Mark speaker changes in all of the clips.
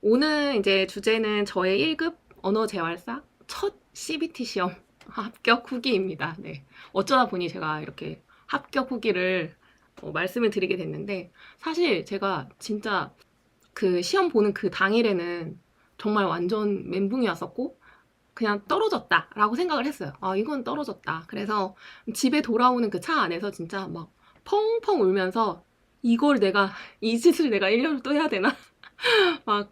Speaker 1: 오늘 이제 주제는 저의 1급 언어 재활사 첫 CBT 시험 합격 후기입니다. 네. 어쩌다 보니 제가 이렇게 합격 후기를 말씀을 드리게 됐는데, 사실 제가 진짜 그 시험 보는 그 당일에는 정말 완전 멘붕이 왔었고, 그냥 떨어졌다라고 생각을 했어요. 아, 이건 떨어졌다. 그래서 집에 돌아오는 그 차 안에서 진짜 막 펑펑 울면서 이걸 내가, 이 짓을 내가 1년을 또 해야 되나? 막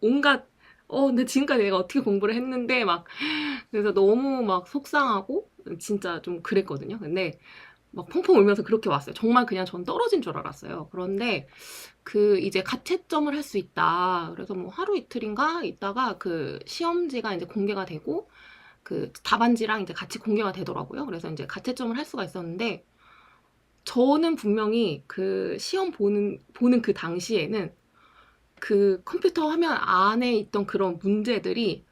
Speaker 1: 온갖, 근데 지금까지 내가 어떻게 공부를 했는데, 그래서 너무 막 속상하고, 진짜 좀 그랬거든요. 근데, 막 펑펑 울면서 그렇게 왔어요. 정말 그냥 전 떨어진 줄 알았어요. 그런데, 이제 가채점을 할 수 있다. 그래서 뭐 하루 이틀인가 있다가 그 시험지가 이제 공개가 되고, 그 답안지랑 이제 같이 공개가 되더라고요. 그래서 이제 가채점을 할 수가 있었는데, 저는 분명히 그 시험 보는 그 당시에는 그 컴퓨터 화면 안에 있던 그런 문제들이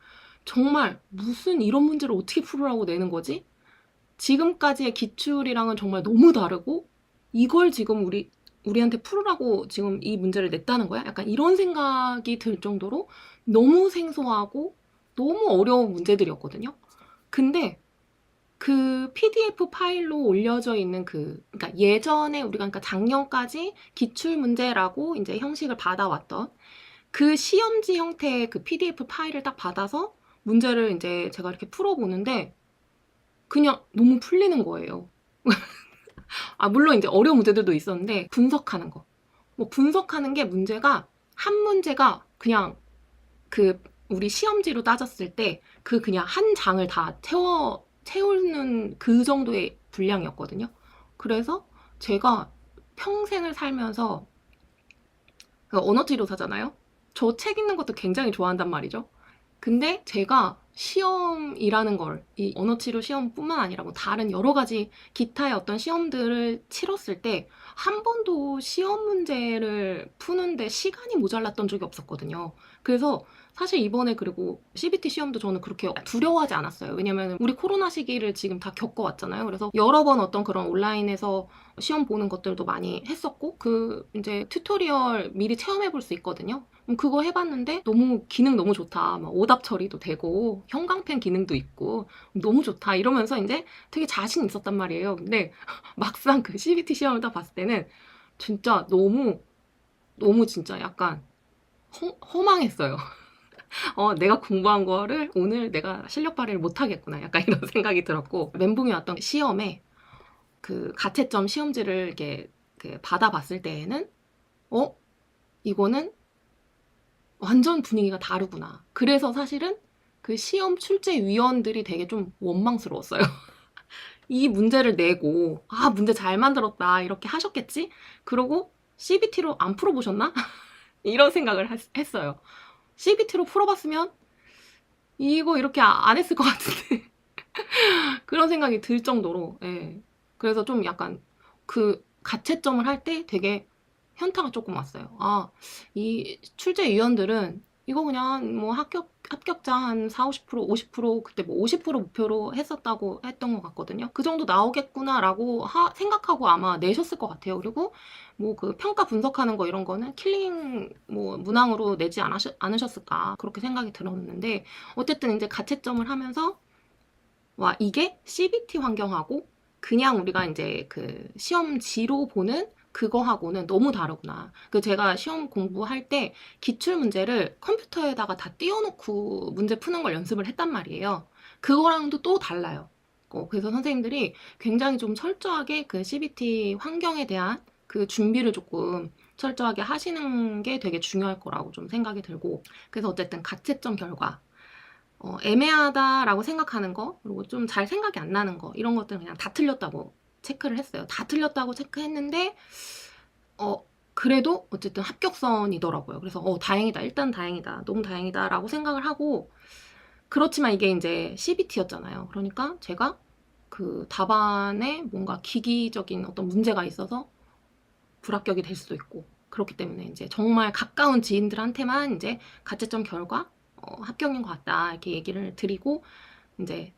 Speaker 1: 정말 무슨 이런 문제를 어떻게 풀으라고 내는 거지? 지금까지의 기출이랑은 정말 너무 다르고 이걸 지금 우리한테 풀으라고 지금 이 문제를 냈다는 거야? 약간 이런 생각이 들 정도로 너무 생소하고 너무 어려운 문제들이었거든요. 근데 그 PDF 파일로 올려져 있는 그러니까 예전에 우리가 그러니까 작년까지 기출 문제라고 이제 형식을 받아왔던 그 시험지 형태의 그 PDF 파일을 딱 받아서 문제를 이제 제가 이렇게 풀어보는데 그냥 너무 풀리는 거예요. 아, 물론 이제 어려운 문제들도 있었는데 분석하는 거. 뭐 분석하는 게 문제가 한 문제가 그냥 그 우리 시험지로 따졌을 때 그 그냥 한 장을 다 채우는 그 정도의 분량이었거든요. 그래서 제가 평생을 살면서 언어치료사잖아요. 저 책 읽는 것도 굉장히 좋아한단 말이죠. 근데 제가 시험이라는 걸, 이 언어치료 시험뿐만 아니라 뭐 다른 여러 가지 기타의 어떤 시험들을 치렀을 때 한 번도 시험 문제를 푸는데 시간이 모자랐던 적이 없었거든요. 그래서 사실 이번에 그리고 CBT 시험도 저는 그렇게 두려워하지 않았어요. 왜냐면 우리 코로나 시기를 지금 다 겪어왔잖아요. 그래서 여러 번 어떤 그런 온라인에서 시험 보는 것들도 많이 했었고, 이제 튜토리얼 미리 체험해 볼 수 있거든요. 그거 해봤는데 기능 너무 좋다. 막 오답 처리도 되고 형광펜 기능도 있고 너무 좋다 이러면서 이제 되게 자신 있었단 말이에요. 근데 막상 그 CBT 시험을 딱 봤을 때는 진짜 너무 진짜 약간 허망했어요. 내가 공부한 거를 오늘 내가 실력 발휘를 못하겠구나. 약간 이런 생각이 들었고, 멘붕이 왔던 시험에 그 가채점 시험지를 이렇게 받아봤을 때에는 이거는 완전 분위기가 다르구나. 그래서 사실은 그 시험 출제위원들이 되게 좀 원망스러웠어요. 이 문제를 내고, 아, 문제 잘 만들었다. 이렇게 하셨겠지? 그러고 CBT로 안 풀어보셨나? 이런 생각을 했어요. CBT로 풀어봤으면 이거 이렇게 안 했을 것 같은데. 그런 생각이 들 정도로, 예. 그래서 좀 약간 그 가채점을 할 때 되게 현타가 조금 왔어요. 아, 이 출제위원들은 이거 그냥 뭐 합격자 한 4, 50%, 50% 그때 뭐 50% 목표로 했었다고 했던 것 같거든요. 그 정도 나오겠구나라고 생각하고 아마 내셨을 것 같아요. 그리고 뭐 그 평가 분석하는 거 이런 거는 킬링 뭐 문항으로 내지 않으셨을까 그렇게 생각이 들었는데, 어쨌든 이제 가채점을 하면서 와, 이게 CBT 환경하고 그냥 우리가 이제 그 시험지로 보는 그거하고는 너무 다르구나. 제가 시험 공부할 때 기출 문제를 컴퓨터에다가 다 띄워놓고 문제 푸는 걸 연습을 했단 말이에요. 그거랑도 또 달라요. 그래서 선생님들이 굉장히 좀 철저하게 그 CBT 환경에 대한 그 준비를 조금 철저하게 하시는 게 되게 중요할 거라고 좀 생각이 들고, 그래서 어쨌든 가채점 결과 애매하다라고 생각하는 거, 그리고 좀 잘 생각이 안 나는 거, 이런 것들은 그냥 다 틀렸다고 체크를 했어요. 다 틀렸다고 체크했는데, 그래도 어쨌든 합격선이더라고요. 그래서, 다행이다. 일단 다행이다. 너무 다행이다라고 생각을 하고, 그렇지만 이게 이제 CBT였잖아요. 그러니까 제가 그 답안에 뭔가 기기적인 어떤 문제가 있어서 불합격이 될 수도 있고, 그렇기 때문에 이제 정말 가까운 지인들한테만 이제 가채점 결과 합격인 것 같다 이렇게 얘기를 드리고, 이제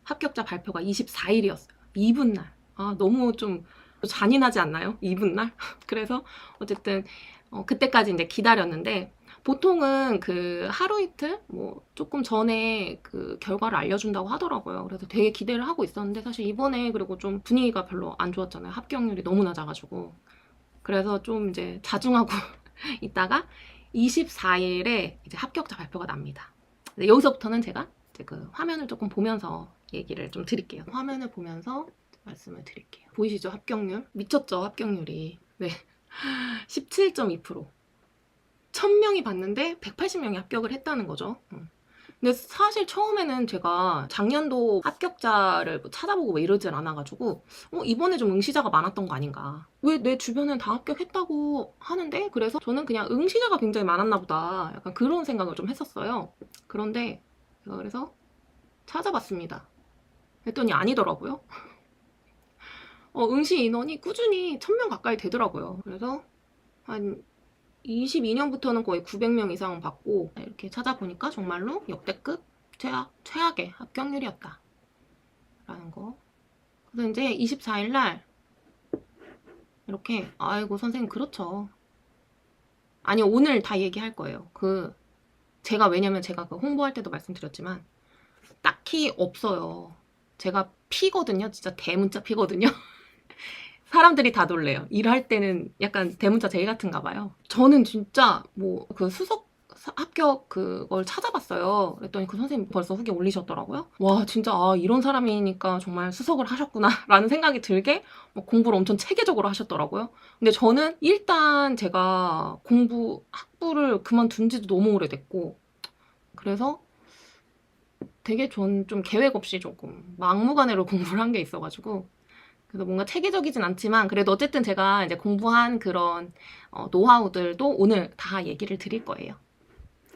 Speaker 1: 합격자 발표가 24일이었어요. 이분 날. 아, 너무 좀 잔인하지 않나요? 이분 날? 그래서 어쨌든 그때까지 이제 기다렸는데, 보통은 그 하루 이틀 뭐 조금 전에 그 결과를 알려준다고 하더라고요. 그래서 되게 기대를 하고 있었는데 사실 이번에 그리고 좀 분위기가 별로 안 좋았잖아요. 합격률이 너무 낮아가지고. 그래서 좀 이제 자중하고 있다가 24일에 이제 합격자 발표가 납니다. 근데 여기서부터는 제가 이제 그 화면을 조금 보면서 얘기를 좀 드릴게요. 화면을 보면서 말씀을 드릴게요. 보이시죠? 합격률? 미쳤죠? 합격률이. 네. 17.2%. 1000명이 봤는데 180명이 합격을 했다는 거죠. 근데 사실 처음에는 제가 작년도 합격자를 뭐 찾아보고 뭐 이러질 않아가지고 이번에 좀 응시자가 많았던 거 아닌가. 왜 내 주변은 다 합격했다고 하는데? 그래서 저는 그냥 응시자가 굉장히 많았나 보다. 약간 그런 생각을 좀 했었어요. 그런데 제가 그래서 찾아봤습니다. 했더니 아니더라고요. 응시 인원이 꾸준히 1000명 가까이 되더라고요. 그래서 한 22년부터는 거의 900명 이상 받고 이렇게 찾아보니까 정말로 역대급 최악의 합격률이었다 라는 거. 그래서 이제 24일 날 이렇게 아이고 선생님 그렇죠. 아니 오늘 다 얘기할 거예요. 왜냐면 제가 그 홍보할 때도 말씀드렸지만 딱히 없어요. 제가 피거든요. 진짜 대문자 피거든요. 사람들이 다 놀래요. 일할 때는 약간 대문자 제일 같은가 봐요. 저는 진짜 뭐 그 수석 합격 그걸 찾아봤어요. 그랬더니 그 선생님 벌써 후기 올리셨더라고요. 와 진짜 이런 사람이니까 정말 수석을 하셨구나 라는 생각이 들게 공부를 엄청 체계적으로 하셨더라고요. 근데 저는 일단 제가 학부를 그만둔 지도 너무 오래됐고 그래서 되게 전 좀 계획 없이 조금 막무가내로 공부를 한 게 있어가지고 그래서 뭔가 체계적이진 않지만 그래도 어쨌든 제가 이제 공부한 그런 노하우들도 오늘 다 얘기를 드릴 거예요.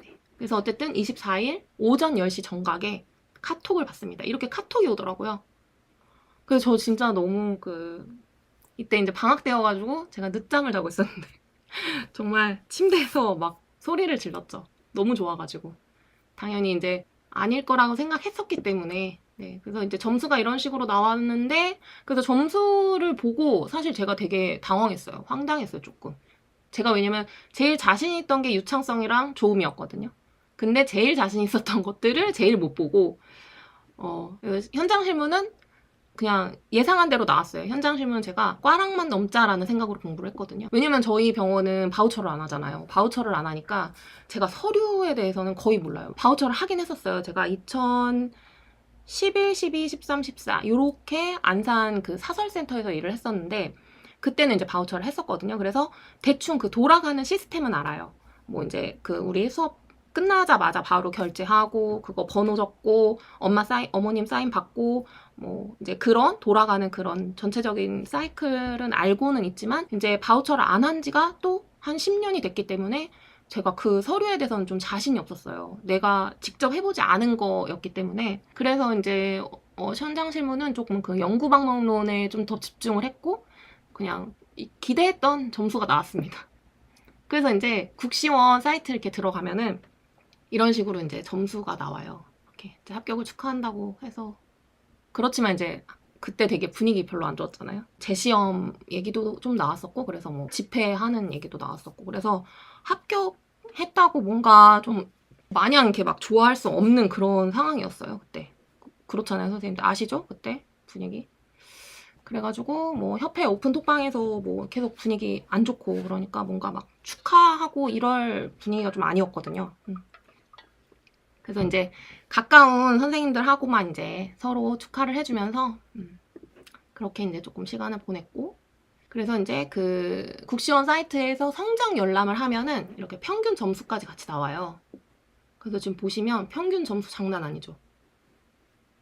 Speaker 1: 네. 그래서 어쨌든 24일 오전 10시 정각에 카톡을 받습니다. 이렇게 카톡이 오더라고요. 그래서 저 진짜 너무 이때 이제 방학 때여가지고 제가 늦잠을 자고 있었는데 정말 침대에서 막 소리를 질렀죠. 너무 좋아가지고. 당연히 이제 아닐 거라고 생각했었기 때문에 네, 그래서 이제 점수가 이런 식으로 나왔는데 그래서 점수를 보고 사실 제가 되게 당황했어요. 황당했어요, 조금. 제가 왜냐면 제일 자신 있던 게 유창성이랑 조음이었거든요. 근데 제일 자신 있었던 것들을 제일 못 보고 현장 실무는 그냥 예상한 대로 나왔어요. 현장 실무는 제가 꽈락만 넘자라는 생각으로 공부를 했거든요. 왜냐면 저희 병원은 바우처를 안 하잖아요. 바우처를 안 하니까 제가 서류에 대해서는 거의 몰라요. 바우처를 하긴 했었어요. 제가 2011, 12, 13, 14 요렇게 안산 그 사설센터에서 일을 했었는데 그때는 이제 바우처를 했었거든요. 그래서 대충 그 돌아가는 시스템은 알아요. 뭐 이제 우리 수업 끝나자마자 바로 결제하고 그거 번호 적고 어머님 사인 받고 뭐 이제 그런 돌아가는 그런 전체적인 사이클은 알고는 있지만 이제 바우처를 안 한 지가 또 한 10년이 됐기 때문에 제가 그 서류에 대해서는 좀 자신이 없었어요. 내가 직접 해보지 않은 거였기 때문에 그래서 이제 현장 실무는 조금 그 연구 방법론에 좀 더 집중을 했고 그냥 기대했던 점수가 나왔습니다. 그래서 이제 국시원 사이트 이렇게 들어가면은 이런 식으로 이제 점수가 나와요. 이렇게 이제 합격을 축하한다고 해서 그렇지만 이제 그때 되게 분위기 별로 안 좋았잖아요. 재시험 얘기도 좀 나왔었고 그래서 뭐 집회하는 얘기도 나왔었고 그래서 합격했다고 뭔가 좀 마냥 이렇게 막 좋아할 수 없는 그런 상황이었어요. 그때. 그렇잖아요, 선생님들. 아시죠? 그때 분위기. 그래가지고 뭐 협회 오픈 톡방에서 뭐 계속 분위기 안 좋고 그러니까 뭔가 막 축하하고 이럴 분위기가 좀 아니었거든요. 그래서 이제 가까운 선생님들하고만 이제 서로 축하를 해주면서 그렇게 이제 조금 시간을 보냈고 그래서 이제 그 국시원 사이트에서 성적 열람을 하면은 이렇게 평균 점수까지 같이 나와요. 그래서 지금 보시면 평균 점수 장난 아니죠.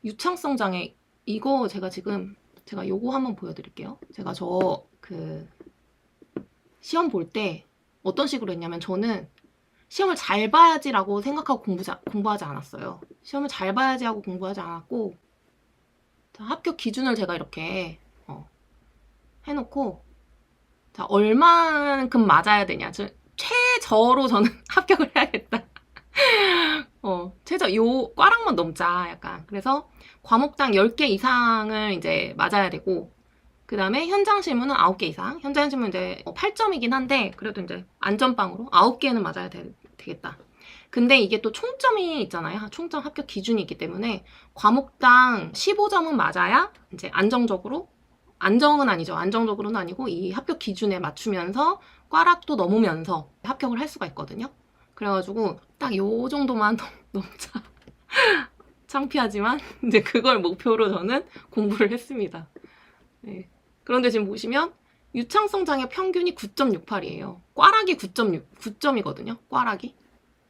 Speaker 1: 유창성 장애 이거 제가 요거 한번 보여드릴게요. 제가 시험 볼 때 어떤 식으로 했냐면 저는 시험을 잘 봐야지라고 생각하고 공부하지 않았어요. 시험을 잘 봐야지 하고 공부하지 않았고 자, 합격 기준을 제가 이렇게 해놓고 자, 얼만큼 맞아야 되냐. 최저로 저는 합격을 해야겠다. 최저 꽈락만 넘자 약간. 그래서 과목당 10개 이상을 이제 맞아야 되고 그 다음에 현장 실무는 9개 이상. 현장 실무는 이제 8점이긴 한데 그래도 이제 안전빵으로 9개는 맞아야 되겠다. 근데 이게 또 총점이 있잖아요. 총점 합격 기준이 있기 때문에 과목당 15점은 맞아야 이제 안정적으로, 안정은 아니죠. 안정적으로는 아니고 이 합격 기준에 맞추면서 꽈락도 넘으면서 합격을 할 수가 있거든요. 그래가지고 딱 요 정도만 넘자. 창피하지만 이제 그걸 목표로 저는 공부를 했습니다. 네. 그런데 지금 보시면 유창성 장애 평균이 9.68이에요. 꽈락이 9.6이거든요. 꽈락이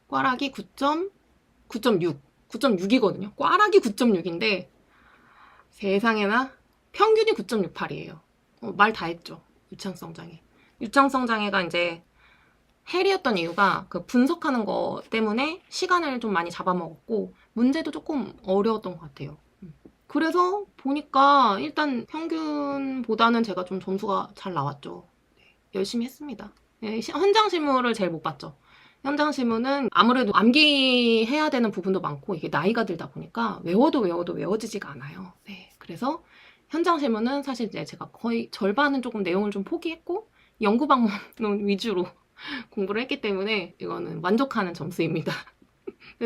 Speaker 1: 9.6, 9.6이거든요. 꽈락이 9.6인데 세상에나 평균이 9.68이에요. 말 다 했죠. 유창성 장애. 유창성 장애가 이제 헬이었던 이유가 그 분석하는 거 때문에 시간을 좀 많이 잡아먹었고 문제도 조금 어려웠던 것 같아요. 그래서 보니까 일단 평균보다는 제가 좀 점수가 잘 나왔죠. 열심히 했습니다. 현장 실무를 제일 못 봤죠. 현장 실무는 아무래도 암기해야 되는 부분도 많고 이게 나이가 들다 보니까 외워도 외워지지가 않아요. 네, 그래서 현장 실무는 사실 이제 제가 거의 절반은 조금 내용을 좀 포기했고 연구 방문 위주로 공부를 했기 때문에 이거는 만족하는 점수입니다.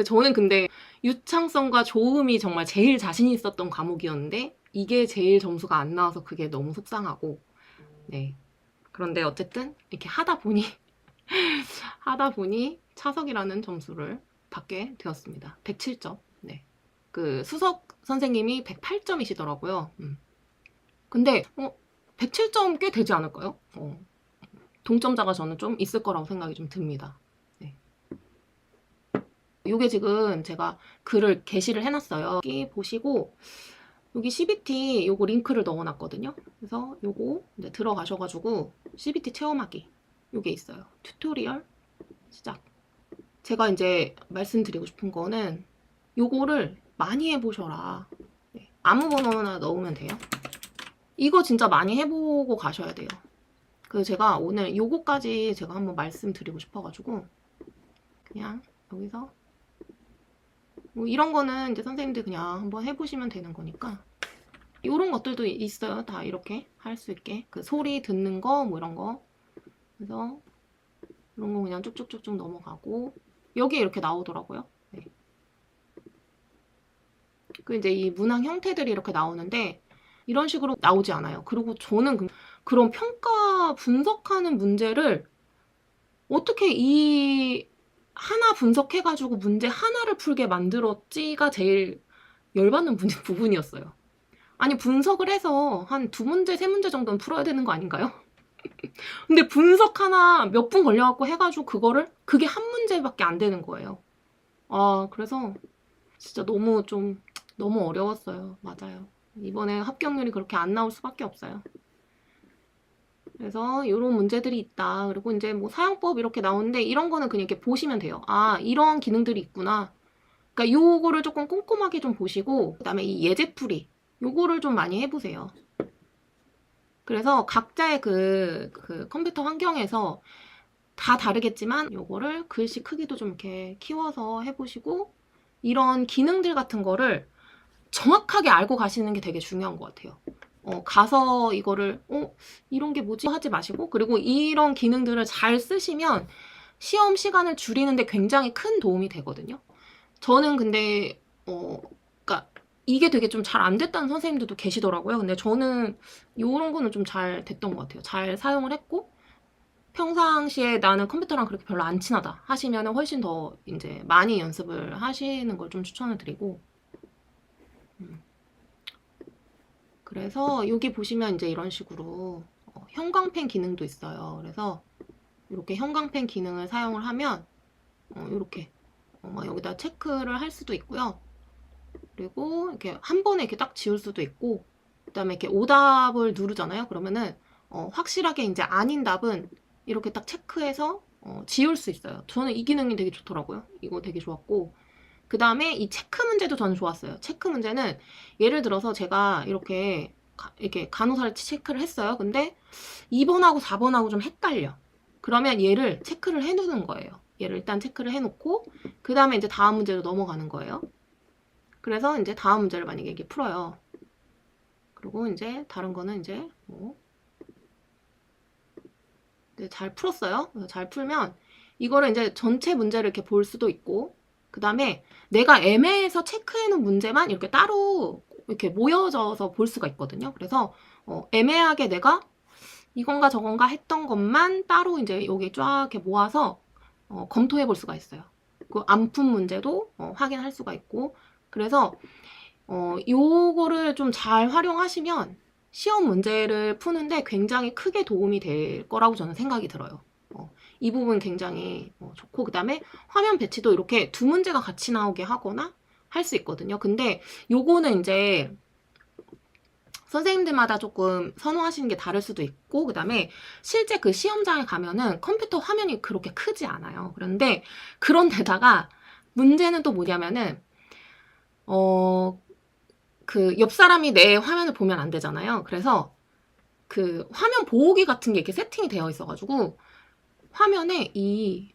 Speaker 1: 저는 근데 유창성과 조음이 정말 제일 자신 있었던 과목이었는데 이게 제일 점수가 안 나와서 그게 너무 속상하고 네. 그런데 어쨌든 이렇게 하다 보니 차석이라는 점수를 받게 되었습니다. 107점. 네. 그 수석 선생님이 108점이시더라고요. 근데 107점 꽤 되지 않을까요? 동점자가 저는 좀 있을 거라고 생각이 좀 듭니다. 네. 요게 지금 제가 글을 게시를 해놨어요. 여기 보시고 여기 CBT 요거 링크를 넣어놨거든요. 그래서 요거 이제 들어가셔가지고 CBT 체험하기 요게 있어요. 튜토리얼 시작. 제가 이제 말씀드리고 싶은 거는 요거를 많이 해보셔라. 네. 아무 번호나 넣으면 돼요. 이거 진짜 많이 해보고 가셔야 돼요. 그래서 제가 오늘 요거까지 제가 한번 말씀드리고 싶어가지고 그냥 여기서 뭐 이런 거는 이제 선생님들 그냥 한번 해보시면 되는 거니까 이런 것들도 있어요. 다 이렇게 할 수 있게 그 소리 듣는 거 뭐 이런 거 그래서 이런 거 그냥 쭉쭉쭉쭉 넘어가고 여기에 이렇게 나오더라고요. 네. 그 이제 이 문항 형태들이 이렇게 나오는데 이런 식으로 나오지 않아요. 그리고 저는 그런 평가 분석하는 문제를 어떻게 이 하나 분석해가지고 문제 하나를 풀게 만들었지가 제일 열받는 부분이었어요. 아니 분석을 해서 한 2문제, 3문제 정도는 풀어야 되는 거 아닌가요? 근데 분석 하나 몇 분 걸려갖고 해가지고 그게 한 문제밖에 안 되는 거예요. 그래서 진짜 너무 어려웠어요. 맞아요. 이번에 합격률이 그렇게 안 나올 수밖에 없어요. 그래서 이런 문제들이 있다. 그리고 이제 뭐 사용법 이렇게 나오는데 이런 거는 그냥 이렇게 보시면 돼요. 이런 기능들이 있구나. 그러니까 요거를 조금 꼼꼼하게 좀 보시고 그다음에 이 예제풀이 요거를 좀 많이 해보세요. 그래서 각자의 그 컴퓨터 환경에서 다 다르겠지만 요거를 글씨 크기도 좀 이렇게 키워서 해보시고 이런 기능들 같은 거를 정확하게 알고 가시는 게 되게 중요한 것 같아요. 가서 이거를 이런 게 뭐지 하지 마시고 그리고 이런 기능들을 잘 쓰시면 시험 시간을 줄이는데 굉장히 큰 도움이 되거든요. 저는 근데 그러니까 이게 되게 좀 잘 안 됐다는 선생님들도 계시더라고요. 근데 저는 이런 거는 좀 잘 됐던 것 같아요. 잘 사용을 했고 평상시에 나는 컴퓨터랑 그렇게 별로 안 친하다 하시면 훨씬 더 이제 많이 연습을 하시는 걸 좀 추천을 드리고 그래서 여기 보시면 이제 이런 식으로 형광펜 기능도 있어요. 그래서 이렇게 형광펜 기능을 사용을 하면 이렇게 여기다 체크를 할 수도 있고요. 그리고 이렇게 한 번에 이렇게 딱 지울 수도 있고 그다음에 이렇게 오답을 누르잖아요. 그러면은 확실하게 이제 아닌 답은 이렇게 딱 체크해서 지울 수 있어요. 저는 이 기능이 되게 좋더라고요. 이거 되게 좋았고 그 다음에 이 체크 문제도 저는 좋았어요. 체크 문제는 예를 들어서 제가 이렇게 간호사를 체크를 했어요. 근데 2번하고 4번하고 좀 헷갈려. 그러면 얘를 체크를 해두는 거예요. 얘를 일단 체크를 해놓고 그 다음에 이제 다음 문제로 넘어가는 거예요. 그래서 이제 다음 문제를 만약에 이렇게 풀어요. 그리고 이제 다른 거는 이제 뭐 잘 풀었어요. 잘 풀면 이거를 이제 전체 문제를 이렇게 볼 수도 있고, 그 다음에 내가 애매해서 체크해놓은 문제만 이렇게 따로 이렇게 모여져서 볼 수가 있거든요. 그래서 애매하게 내가 이건가 저건가 했던 것만 따로 이제 여기 쫙 이렇게 모아서 검토해 볼 수가 있어요. 그 안 푼 문제도 확인할 수가 있고, 그래서 요거를 좀 잘 활용하시면 시험 문제를 푸는데 굉장히 크게 도움이 될 거라고 저는 생각이 들어요. 이 부분 굉장히 좋고, 그 다음에 화면 배치도 이렇게 두 문제가 같이 나오게 하거나 할 수 있거든요. 근데 요거는 이제 선생님들마다 조금 선호하시는 게 다를 수도 있고, 그 다음에 실제 그 시험장에 가면은 컴퓨터 화면이 그렇게 크지 않아요. 그런데 그런데다가 문제는 또 뭐냐면은 그 옆 사람이 내 화면을 보면 안 되잖아요. 그래서 그 화면 보호기 같은 게 이렇게 세팅이 되어 있어가지고 화면에 이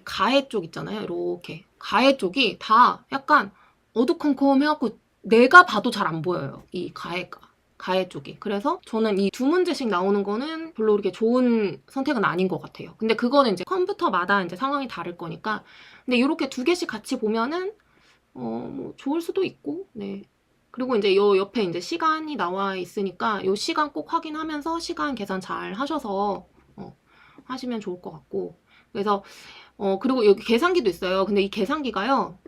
Speaker 1: 가해 쪽 있잖아요. 이렇게 가해 쪽이 다 약간 어두컴컴해갖고 내가 봐도 잘 안 보여요. 이 가해 쪽이. 그래서 저는 이 두 문제씩 나오는 거는 별로 그렇게 좋은 선택은 아닌 것 같아요. 근데 그거는 이제 컴퓨터마다 이제 상황이 다를 거니까. 근데 이렇게 두 개씩 같이 보면은 뭐 좋을 수도 있고, 네. 그리고 이제 요 옆에 이제 시간이 나와 있으니까 요 시간 꼭 확인하면서 시간 계산 잘 하셔서 하시면 좋을 것 같고. 그래서 그리고 여기 계산기도 있어요. 근데 이 계산기가요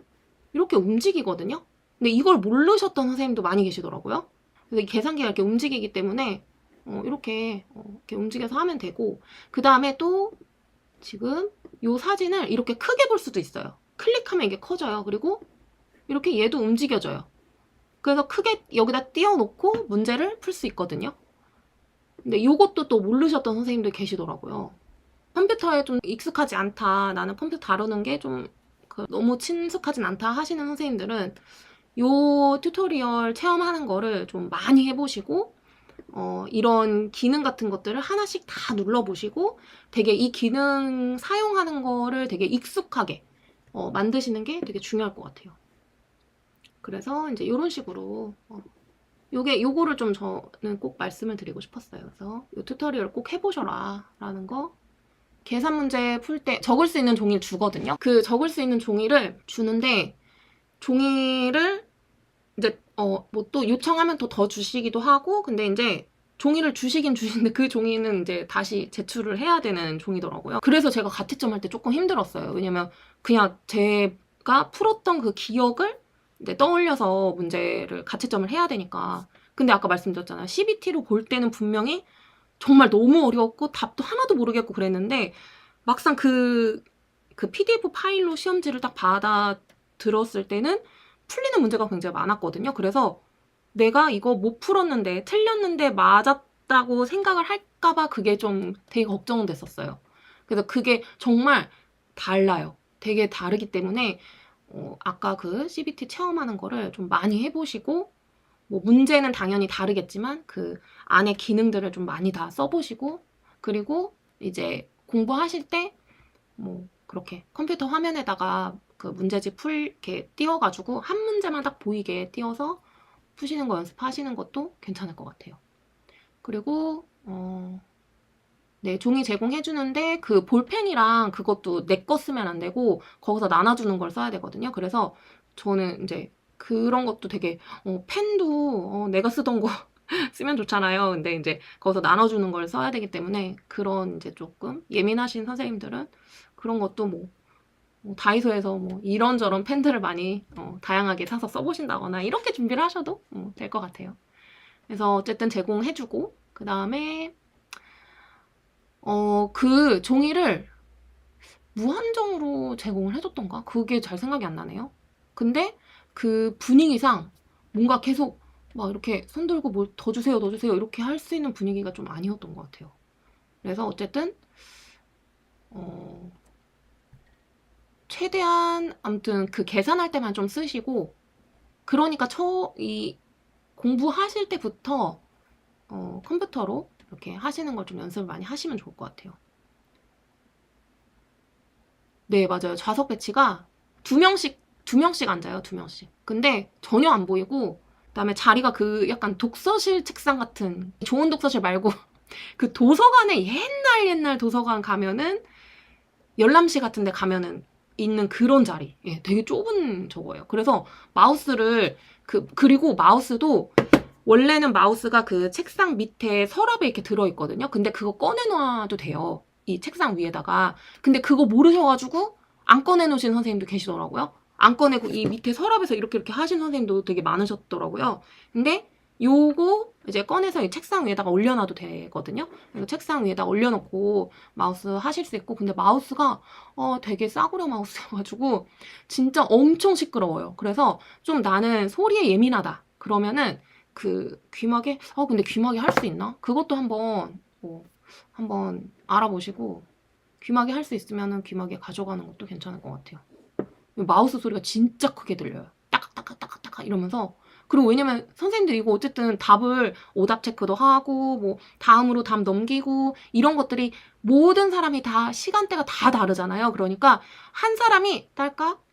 Speaker 1: 이렇게 움직이거든요. 근데 이걸 모르셨던 선생님도 많이 계시더라고요. 그래서 이 계산기가 이렇게 움직이기 때문에 이렇게 움직여서 하면 되고, 그 다음에 또 지금 요 사진을 이렇게 크게 볼 수도 있어요. 클릭하면 이게 커져요. 그리고 이렇게 얘도 움직여져요. 그래서 크게 여기다 띄워놓고 문제를 풀 수 있거든요. 근데 이것도 또 모르셨던 선생님들 계시더라고요. 컴퓨터에 좀 익숙하지 않다, 나는 컴퓨터 다루는 게 좀 너무 친숙하진 않다 하시는 선생님들은 요 튜토리얼 체험하는 거를 좀 많이 해보시고 이런 기능 같은 것들을 하나씩 다 눌러보시고 되게 이 기능 사용하는 거를 되게 익숙하게 만드시는 게 되게 중요할 것 같아요. 그래서 이제 이런 식으로 요거를 좀 저는 꼭 말씀을 드리고 싶었어요. 그래서 이 튜토리얼 꼭 해보셔라 라는 거. 계산 문제 풀 때 적을 수 있는 종이를 주거든요. 그 적을 수 있는 종이를 주는데 종이를 이제 뭐 또 요청하면 또 더 주시기도 하고, 근데 이제 종이를 주시긴 주시는데 그 종이는 이제 다시 제출을 해야 되는 종이더라고요. 그래서 제가 가채점 할 때 조금 힘들었어요. 왜냐면 그냥 제가 풀었던 그 기억을 이제 떠올려서 문제를 가채점을 해야 되니까. 근데 아까 말씀드렸잖아요. CBT로 볼 때는 분명히 정말 너무 어려웠고 답도 하나도 모르겠고 그랬는데 막상 그 PDF 파일로 시험지를 딱 받아 들었을 때는 풀리는 문제가 굉장히 많았거든요. 그래서 내가 이거 못 풀었는데 틀렸는데 맞았다고 생각을 할까봐 그게 좀 되게 걱정됐었어요. 그래서 그게 정말 달라요. 되게 다르기 때문에 아까 그 CBT 체험하는 거를 좀 많이 해보시고, 뭐 문제는 당연히 다르겠지만 그 안에 기능들을 좀 많이 다 써보시고, 그리고 이제 공부하실 때 뭐 그렇게 컴퓨터 화면에다가 그 문제집 이렇게 띄워가지고 한 문제만 딱 보이게 띄워서 푸시는 거 연습하시는 것도 괜찮을 것 같아요. 그리고 네, 종이 제공해주는데 그 볼펜이랑 그것도 내 거 쓰면 안 되고 거기서 나눠주는 걸 써야 되거든요. 그래서 저는 이제 그런 것도 되게 펜도 내가 쓰던 거 쓰면 좋잖아요. 근데 이제 거기서 나눠주는 걸 써야 되기 때문에 그런 이제 조금 예민하신 선생님들은 그런 것도 뭐 다이소에서 뭐 이런저런 펜들을 많이 다양하게 사서 써보신다거나 이렇게 준비를 하셔도 될 것 같아요. 그래서 어쨌든 제공해주고, 그 다음에 그 종이를 무한정으로 제공을 해줬던가? 그게 잘 생각이 안 나네요. 근데 그 분위기상 뭔가 계속 막 이렇게 손 들고 뭘 더 주세요, 더 주세요 이렇게 할 수 있는 분위기가 좀 아니었던 것 같아요. 그래서 어쨌든 최대한 아무튼 그 계산할 때만 좀 쓰시고, 그러니까 이 공부하실 때부터 컴퓨터로 이렇게 하시는 걸 좀 연습을 많이 하시면 좋을 것 같아요. 네, 맞아요. 좌석 배치가 두 명씩 앉아요. 두 명씩. 근데 전혀 안 보이고, 그다음에 자리가 그 약간 독서실 책상 같은, 좋은 독서실 말고 그 도서관에 옛날 도서관 가면은 열람실 같은 데 가면은 있는 그런 자리. 예, 되게 좁은 저거예요. 그래서 마우스를 그리고 마우스도 원래는 마우스가 그 책상 밑에 서랍에 이렇게 들어있거든요. 근데 그거 꺼내놔도 돼요. 이 책상 위에다가. 근데 그거 모르셔가지고 안 꺼내놓으신 선생님도 계시더라고요. 안 꺼내고 이 밑에 서랍에서 이렇게 하신 선생님도 되게 많으셨더라고요. 근데 요거 이제 꺼내서 이 책상 위에다가 올려놔도 되거든요. 그래서 책상 위에다 올려놓고 마우스 하실 수 있고, 근데 마우스가 되게 싸구려 마우스여가지고 진짜 엄청 시끄러워요. 그래서 좀 나는 소리에 예민하다 그러면은 그 귀마개? 근데 귀마개 할 수 있나? 그것도 한번 알아보시고 귀마개 할 수 있으면은 귀마개 가져가는 것도 괜찮을 것 같아요. 마우스 소리가 진짜 크게 들려요. 따깍따깍따깍따깍 이러면서. 그리고 왜냐면 선생님들 이거 어쨌든 답을 오답 체크도 하고 뭐 다음으로 답 넘기고 이런 것들이 모든 사람이 다 시간대가 다 다르잖아요. 그러니까 한 사람이 딸깍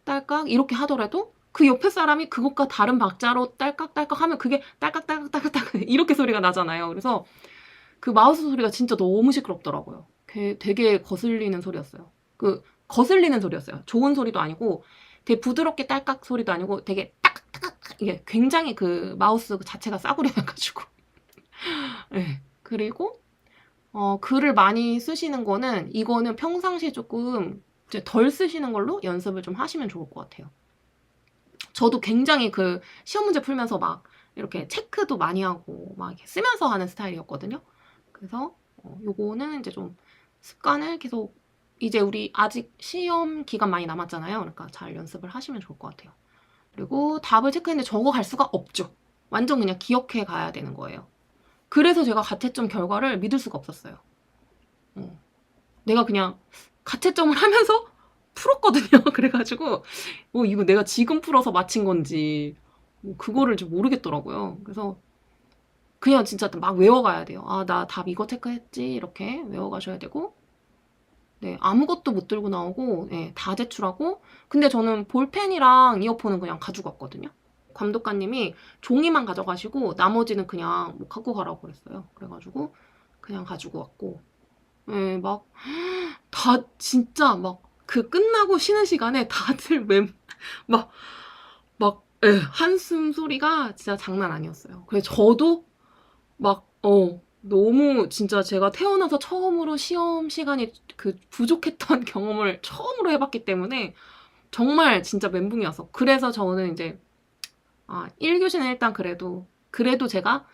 Speaker 1: 딸깍 이렇게 하더라도 그 옆에 사람이 그것과 다른 박자로 딸깍딸깍 하면 그게 딸깍딸깍딸깍 이렇게 소리가 나잖아요. 그래서 그 마우스 소리가 진짜 너무 시끄럽더라고요. 되게 거슬리는 소리였어요. 거슬리는 소리였어요. 좋은 소리도 아니고 되게 부드럽게 딸깍 소리도 아니고 되게 딱딱딱 이게 굉장히 그 마우스 자체가 싸구려여가지고 네. 그리고 글을 많이 쓰시는 거는 이거는 평상시에 조금 이제 덜 쓰시는 걸로 연습을 좀 하시면 좋을 것 같아요. 저도 굉장히 그 시험 문제 풀면서 막 이렇게 체크도 많이 하고 막 이렇게 쓰면서 하는 스타일이었거든요. 그래서 요거는 이제 좀 습관을 계속, 이제 우리 아직 시험 기간 많이 남았잖아요. 그러니까 잘 연습을 하시면 좋을 것 같아요. 그리고 답을 체크했는데 적어 갈 수가 없죠. 완전 그냥 기억해 가야 되는 거예요. 그래서 제가 가채점 결과를 믿을 수가 없었어요. 내가 그냥 가채점을 하면서 풀었거든요. 그래가지고 이거 내가 지금 풀어서 맞힌 건지 그거를 좀 모르겠더라고요. 그래서 그냥 진짜 막 외워가야 돼요. 나 답 이거 체크했지 이렇게 외워가셔야 되고, 네, 아무것도 못 들고 나오고, 네, 다 제출하고. 근데 저는 볼펜이랑 이어폰은 그냥 가지고 왔거든요. 감독관님이 종이만 가져가시고 나머지는 그냥 뭐 갖고 가라고 그랬어요. 그래가지고 그냥 가지고 왔고, 네, 막 다 진짜 막 그 끝나고 쉬는 시간에 다들 한숨 소리가 진짜 장난 아니었어요. 그래서 저도 막 너무 진짜 제가 태어나서 처음으로 시험 시간이 그 부족했던 경험을 처음으로 해봤기 때문에 정말 진짜 멘붕이었어. 그래서 저는 이제 1교시는 일단 그래도 제가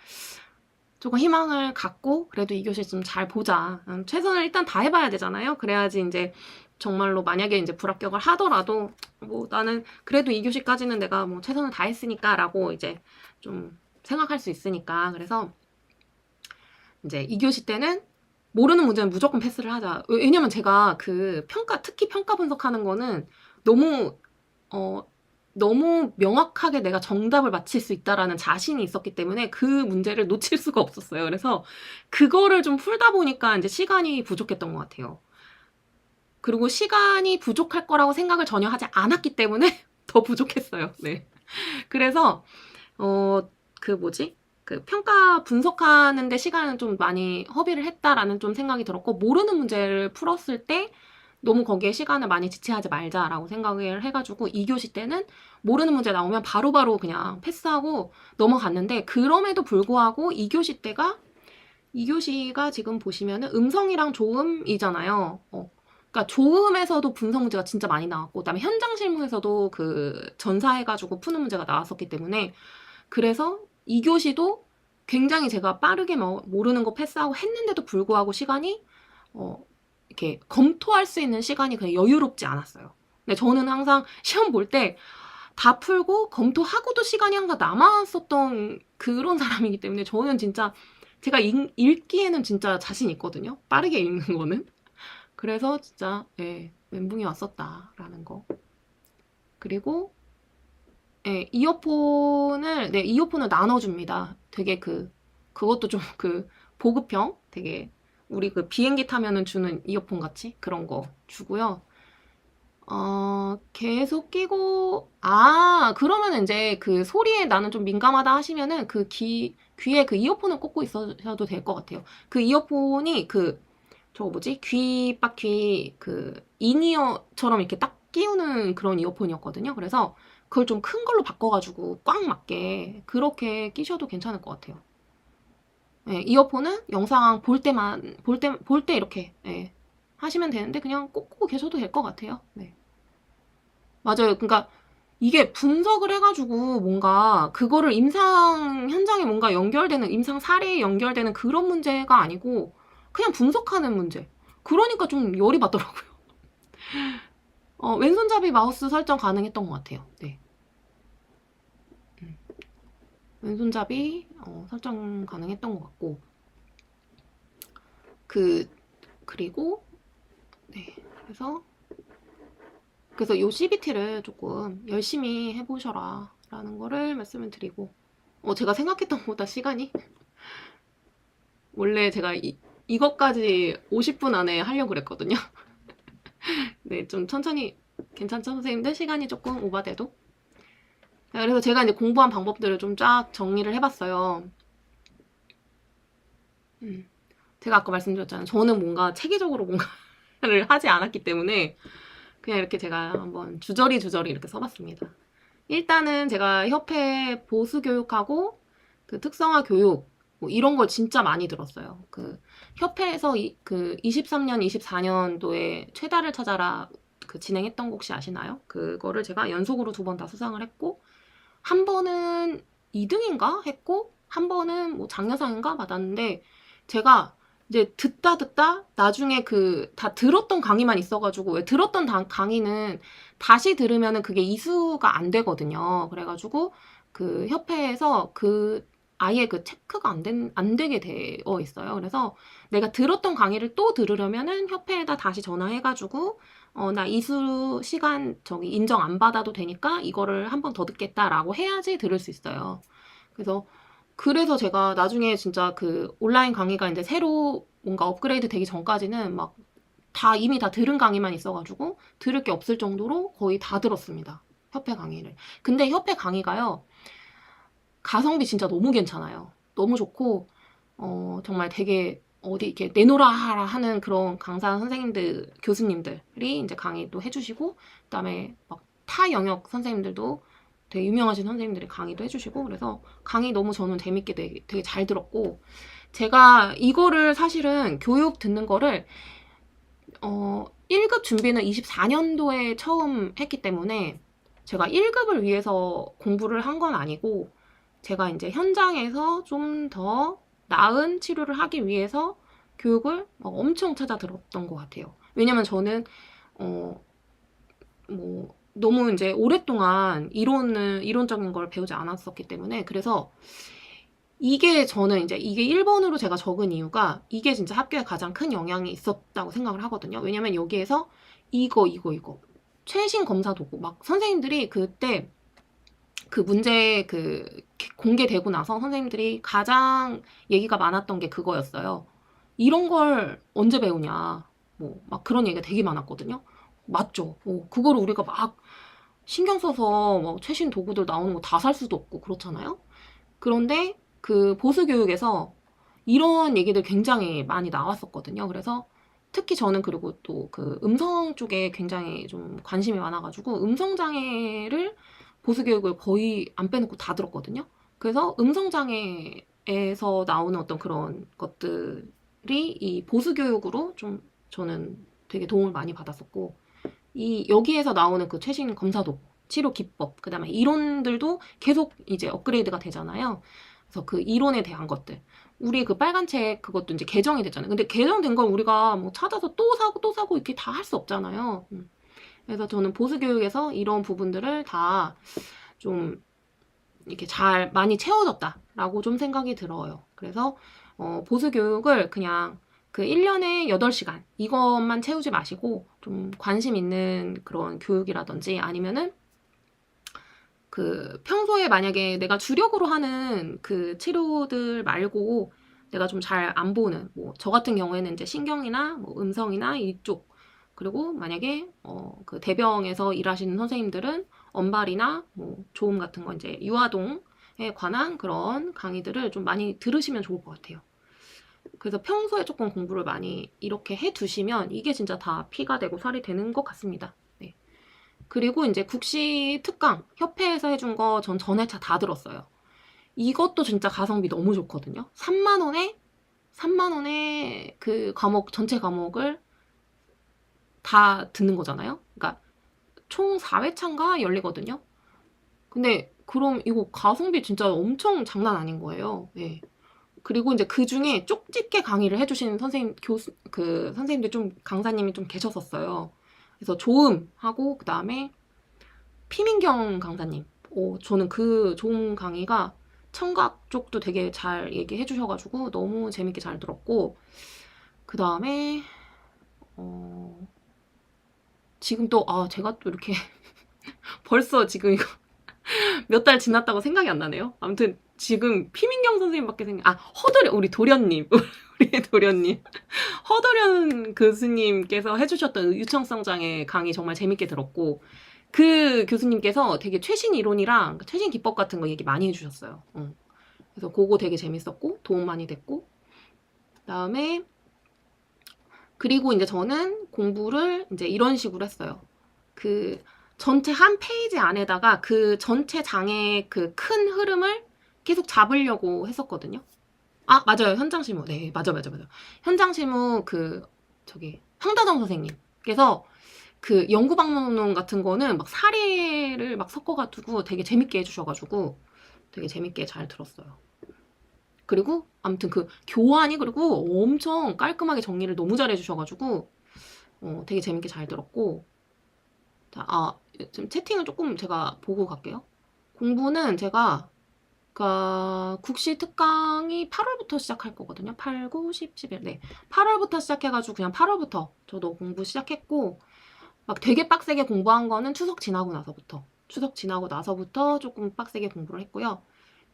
Speaker 1: 조금 희망을 갖고 그래도 2교시 좀 잘 보자. 최선을 일단 다 해봐야 되잖아요. 그래야지 이제 정말로 만약에 이제 불합격을 하더라도 뭐 나는 그래도 2교시까지는 내가 뭐 최선을 다했으니까 라고 이제 좀 생각할 수 있으니까. 그래서 이제 2교시 때는 모르는 문제는 무조건 패스를 하자. 왜냐면 제가 그 특히 평가 분석하는 거는 너무 명확하게 내가 정답을 맞힐 수 있다라는 자신이 있었기 때문에 그 문제를 놓칠 수가 없었어요. 그래서 그거를 좀 풀다 보니까 이제 시간이 부족했던 것 같아요. 그리고 시간이 부족할 거라고 생각을 전혀 하지 않았기 때문에 더 부족했어요. 네. 그래서 그 평가 분석하는데 시간은 좀 많이 허비를 했다라는 좀 생각이 들었고, 모르는 문제를 풀었을 때 너무 거기에 시간을 많이 지체하지 말자라고 생각을 해가지고 2교시 때는 모르는 문제 나오면 바로바로 그냥 패스하고 넘어갔는데, 그럼에도 불구하고 2교시가 지금 보시면은 음성이랑 조음이잖아요. 그러니까 조음에서도 분석 문제가 진짜 많이 나왔고, 그다음에 현장 실무에서도 그 전사해가지고 푸는 문제가 나왔었기 때문에, 그래서 2교시도 굉장히 제가 빠르게 모르는 거 패스하고 했는데도 불구하고 시간이 이렇게 검토할 수 있는 시간이 그냥 여유롭지 않았어요. 근데 저는 항상 시험 볼 때 다 풀고 검토하고도 시간이 항상 남았었던 그런 사람이기 때문에, 저는 진짜 제가 읽기에는 진짜 자신 있거든요. 빠르게 읽는 거는. 그래서 진짜 멘붕이 왔었다라는 거. 그리고 이어폰을 나눠줍니다. 되게 그것도 좀 보급형, 되게 우리 그 비행기 타면은 주는 이어폰 같이 그런 거 주고요. 계속 끼고, 그러면은 이제 그 소리에 나는 좀 민감하다 하시면은 귀에 그 이어폰을 꽂고 있어도 될 것 같아요. 그 이어폰이 저거 뭐지? 귀 그 인이어처럼 이렇게 딱 끼우는 그런 이어폰이었거든요. 그래서 그걸 좀 큰 걸로 바꿔가지고 꽉 맞게 그렇게 끼셔도 괜찮을 것 같아요. 예, 이어폰은 영상 볼 때만 볼 때 이렇게 예, 하시면 되는데 그냥 꽂고 계셔도 될 것 같아요. 네. 맞아요. 그러니까 이게 분석을 해가지고 뭔가 그거를 임상 현장에 뭔가 연결되는 임상 사례에 연결되는 그런 문제가 아니고 그냥 분석하는 문제. 그러니까 좀 열이 받더라고요. 왼손잡이 마우스 설정 가능했던 것 같아요. 네. 왼손잡이 설정 가능했던 것 같고 그리고 네. 그래서 요 CBT를 조금 열심히 해보셔라 라는 거를 말씀을 드리고 제가 생각했던 것보다 시간이 원래 제가 이것까지 50분 안에 하려고 그랬거든요. 네, 좀 천천히 괜찮죠, 선생님들? 시간이 조금 오바돼도. 그래서 제가 이제 공부한 방법들을 좀 쫙 정리를 해봤어요. 제가 아까 말씀드렸잖아요. 저는 뭔가 체계적으로 뭔가를 하지 않았기 때문에 그냥 이렇게 제가 한번 주저리 이렇게 써봤습니다. 일단은 제가 협회 보수교육하고 그 특성화 교육 뭐 이런 걸 진짜 많이 들었어요. 그 협회에서 그 23년, 24년도에 최다를 찾아라 그 진행했던 거 혹시 아시나요? 그거를 제가 연속으로 2번 다 수상을 했고 한 번은 2등인가 했고 한 번은 뭐 장려상인가 받았는데 제가 이제 듣다 나중에 그 다 들었던 강의만 있어가지고 왜 들었던 강의는 다시 들으면은 그게 이수가 안 되거든요. 그래가지고 그 협회에서 아예 그 체크가 안 되게 되어 있어요. 그래서 내가 들었던 강의를 또 들으려면은 협회에다 다시 전화해가지고 나 이수 시간 저기 인정 안 받아도 되니까 이거를 한 번 더 듣겠다라고 해야지 들을 수 있어요. 그래서 제가 나중에 진짜 그 온라인 강의가 이제 새로 뭔가 업그레이드 되기 전까지는 막 이미 다 들은 강의만 있어가지고 들을 게 없을 정도로 거의 다 들었습니다. 협회 강의를. 근데 협회 강의가요, 가성비 진짜 너무 괜찮아요. 너무 좋고, 정말 되게 어디 이렇게 내놓으라 하는 그런 강사 선생님들, 교수님들이 이제 강의도 해주시고, 그다음에 막 타 영역 선생님들도 되게 유명하신 선생님들이 강의도 해주시고, 그래서 강의 너무 저는 재밌게 되게 잘 들었고, 제가 이거를 사실은 교육 듣는 거를 1급 준비는 24년도에 처음 했기 때문에 제가 1급을 위해서 공부를 한 건 아니고 제가 이제 현장에서 좀 더 나은 치료를 하기 위해서 교육을 엄청 찾아 들었던 것 같아요. 왜냐면 저는 뭐 너무 이제 오랫동안 이론적인 걸 배우지 않았었기 때문에 그래서 저는 이제 이게 1번으로 제가 적은 이유가 이게 진짜 합격에 가장 큰 영향이 있었다고 생각을 하거든요. 왜냐면 여기에서 이거 최신 검사 도구 막 선생님들이 그때 그 문제 공개되고 나서 선생님들이 가장 얘기가 많았던 게 그거였어요. 이런 걸 언제 배우냐. 뭐 막 그런 얘기가 되게 많았거든요. 맞죠. 그거를 우리가 막 신경 써서 뭐 최신 도구들 나오는 거 다 살 수도 없고 그렇잖아요. 그런데 그 보수교육에서 이런 얘기들 굉장히 많이 나왔었거든요. 그래서 특히 저는 그리고 또 그 음성 쪽에 굉장히 좀 관심이 많아가지고 음성장애를 보수교육을 거의 안 빼놓고 다 들었거든요. 그래서 음성장애에서 나오는 어떤 그런 것들이 이 보수교육으로 좀 저는 되게 도움을 많이 받았었고 여기에서 나오는 그 최신 검사도 치료 기법, 그 다음에 이론들도 계속 이제 업그레이드가 되잖아요. 그래서 그 이론에 대한 것들. 우리 그 빨간 책 그것도 이제 개정이 됐잖아요. 근데 개정된 걸 우리가 뭐 찾아서 또 사고 이렇게 다 할 수 없잖아요. 그래서 저는 보수교육에서 이런 부분들을 다 좀 이렇게 잘 많이 채워졌다라고 좀 생각이 들어요. 그래서 보수교육을 그냥 그 1년에 8시간 이것만 채우지 마시고 좀 관심 있는 그런 교육이라든지 아니면은 그 평소에 만약에 내가 주력으로 하는 그 치료들 말고 내가 좀 잘 안 보는 뭐 저 같은 경우에는 이제 신경이나 뭐 음성이나 이쪽 그리고 만약에 그 대병에서 일하시는 선생님들은 언발이나 뭐 조음 같은 거 이제 유아동에 관한 그런 강의들을 좀 많이 들으시면 좋을 것 같아요. 그래서 평소에 조금 공부를 많이 이렇게 해두시면 이게 진짜 다 피가 되고 살이 되는 것 같습니다. 네. 그리고 이제 국시 특강 협회에서 해준 거 전 전회차 다 들었어요. 이것도 진짜 가성비 너무 좋거든요. 3만 원에 그 과목 전체 과목을 다 듣는 거잖아요. 그러니까 총 4회차인가 열리거든요. 근데 그럼 이거 가성비 진짜 엄청 장난 아닌 거예요. 네. 그리고 이제 그 중에 쪽집게 강의를 해주시는 선생님들 좀, 강사님이 좀 계셨었어요. 그래서 조음하고, 그 다음에 피민경 강사님. 저는 그 조음 강의가 청각 쪽도 되게 잘 얘기해 주셔가지고 너무 재밌게 잘 들었고, 그 다음에, 지금 또, 제가 또 이렇게 벌써 지금 이거 몇 달 지났다고 생각이 안 나네요. 아무튼 지금 피민경 선생님밖에 우리 도련님. 우리 도련님. 허도련 교수님께서 해주셨던 유청성장애 강의 정말 재밌게 들었고, 그 교수님께서 되게 최신 이론이랑 최신 기법 같은 거 얘기 많이 해주셨어요. 그래서 그거 되게 재밌었고, 도움 많이 됐고, 그다음에, 그리고 이제 저는 공부를 이제 이런 식으로 했어요. 그 전체 한 페이지 안에다가 그 전체 장의 그 큰 흐름을 계속 잡으려고 했었거든요. 맞아요. 현장 실무. 네, 맞아. 현장 실무 황다정 선생님께서 그 연구 방문 같은 거는 막 사례를 막 섞어가지고 되게 재밌게 해주셔가지고 되게 재밌게 잘 들었어요. 그리고 아무튼 그 교환이 그리고 엄청 깔끔하게 정리를 너무 잘 해주셔가지고 되게 재밌게 잘 들었고, 자, 지금 채팅을 조금 제가 보고 갈게요. 공부는 제가 국시 특강이 8월부터 시작할 거거든요. 8, 9, 10, 11. 네. 8월부터 시작해가지고 그냥 8월부터 저도 공부 시작했고, 막 되게 빡세게 공부한 거는 추석 지나고 나서부터 조금 빡세게 공부를 했고요.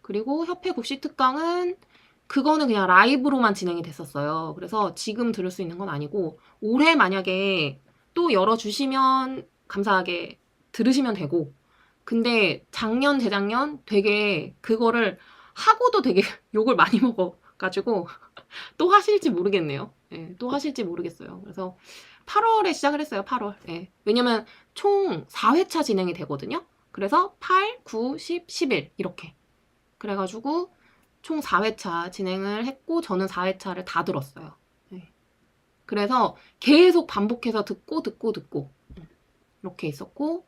Speaker 1: 그리고 협회 국시 특강은 그거는 그냥 라이브로만 진행이 됐었어요. 그래서 지금 들을 수 있는 건 아니고, 올해 만약에 또 열어주시면 감사하게 들으시면 되고, 근데 작년, 재작년 되게 그거를 하고도 되게 욕을 많이 먹어가지고 또 하실지 모르겠네요. 네, 또 하실지 모르겠어요. 그래서 8월에 시작을 했어요. 8월. 네. 왜냐면 총 4회차 진행이 되거든요. 그래서 8, 9, 10, 11 이렇게. 그래가지고 총 4회차 진행을 했고 저는 4회차를 다 들었어요. 네. 그래서 계속 반복해서 듣고 이렇게 있었고,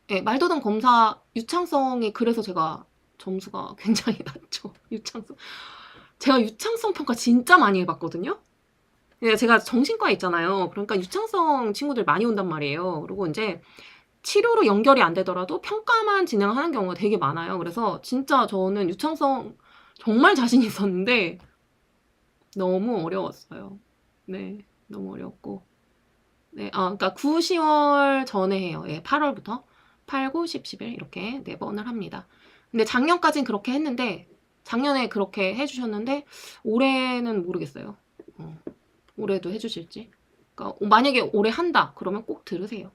Speaker 1: 네, 말도담 검사 유창성이 그래서 제가 점수가 굉장히 낮죠. 제가 유창성 평가 진짜 많이 해봤거든요. 제가 정신과 있잖아요. 그러니까 유창성 친구들 많이 온단 말이에요. 그리고 이제 치료로 연결이 안 되더라도 평가만 진행하는 경우가 되게 많아요. 그래서 진짜 저는 유창성 정말 자신 있었는데 너무 어려웠어요. 네, 너무 어려웠고. 네, 그러니까 9, 10월 전에 해요. 예, 8월부터 8, 9, 10, 11 이렇게 4번을 합니다. 근데 작년까진 그렇게 했는데 작년에 그렇게 해주셨는데 올해는 모르겠어요. 올해도 해주실지. 그러니까 만약에 올해 한다 그러면 꼭 들으세요.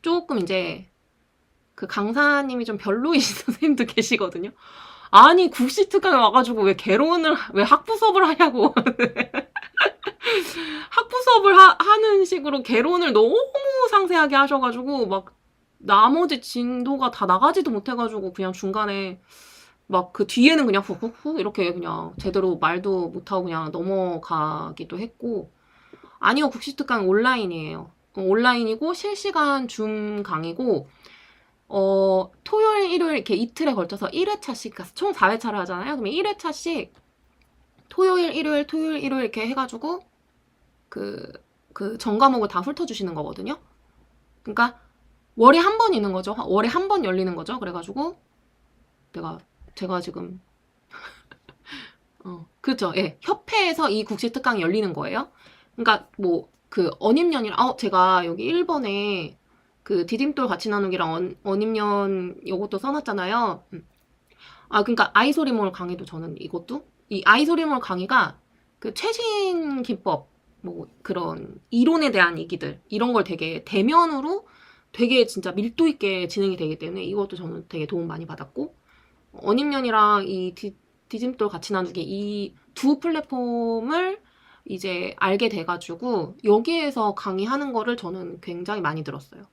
Speaker 1: 조금 이제 그 강사님이 좀 별로이신 선생님도 계시거든요. 아니 국시 특강에 와가지고 왜 학부 수업을 하냐고. 학부 수업을 하는 식으로 개론을 너무 상세하게 하셔가지고 막 나머지 진도가 다 나가지도 못해가지고 그냥 중간에 막 그 뒤에는 그냥 훅훅훅 이렇게 그냥 제대로 말도 못하고 그냥 넘어가기도 했고. 아니요, 국시특강 온라인이에요. 온라인이고 실시간 줌 강의고, 토요일, 일요일 이렇게 이틀에 걸쳐서 1회차씩, 총 4회차를 하잖아요. 그러면 1회차씩 토요일, 일요일 이렇게 해가지고 그 전 과목을 다 훑어주시는 거거든요. 그러니까 월에 한 번 있는 거죠. 월에 한 번 열리는 거죠. 그래가지고 제가 지금 그렇죠. 예, 협회에서 이 국시 특강이 열리는 거예요. 그러니까 뭐 그 언입년이랑 제가 여기 1번에 그 디딤돌 같이 나누기랑 언입년 요것도 써놨잖아요. 그러니까 아이소리몰 강의도 저는 이것도 이 아이소리몰 강의가 그 최신 기법 뭐 그런 이론에 대한 얘기들 이런 걸 되게 대면으로 되게 진짜 밀도 있게 진행이 되기 때문에 이것도 저는 되게 도움 많이 받았고, 언입년이랑 이 디딤돌 같이 나누기 이 두 플랫폼을 이제 알게 돼가지고 여기에서 강의하는 거를 저는 굉장히 많이 들었어요.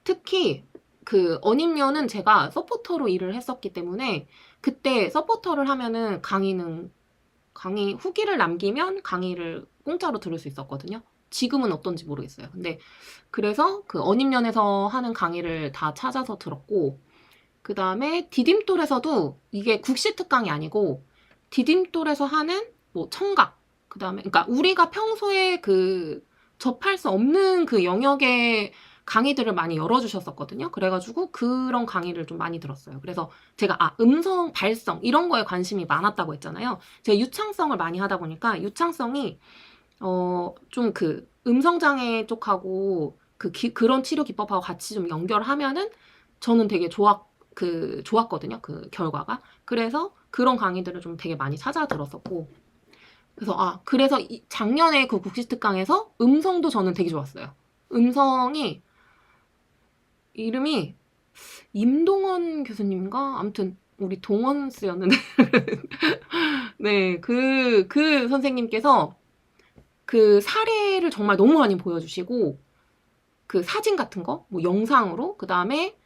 Speaker 1: 특히 그 언입녀는 제가 서포터로 일을 했었기 때문에 그때 서포터를 하면은 강의 후기를 남기면 강의를 공짜로 들을 수 있었거든요. 지금은 어떤지 모르겠어요. 근데 그래서 그 언입년에서 하는 강의를 다 찾아서 들었고, 그 다음에 디딤돌에서도 이게 국시 특강이 아니고 디딤돌에서 하는 뭐 청각, 그 다음에 그러니까 우리가 평소에 그 접할 수 없는 그 영역의 강의들을 많이 열어주셨었거든요. 그래가지고 그런 강의를 좀 많이 들었어요. 그래서 제가 음성, 발성 이런 거에 관심이 많았다고 했잖아요. 제가 유창성을 많이 하다 보니까 유창성이 좀 그 음성장애 쪽하고 그런 치료 기법하고 같이 좀 연결하면은 저는 되게 좋았거든요. 그 결과가. 그래서 그런 강의들을 좀 되게 많이 찾아 들었었고. 그래서 작년에 그 국시특강에서 음성도 저는 되게 좋았어요. 음성이, 이름이 임동원 교수님인가? 아무튼, 우리 동원스였는데. 네, 그 선생님께서 그 사례를 정말 너무 많이 보여주시고, 그 사진 같은 거, 뭐 영상으로, 그 다음에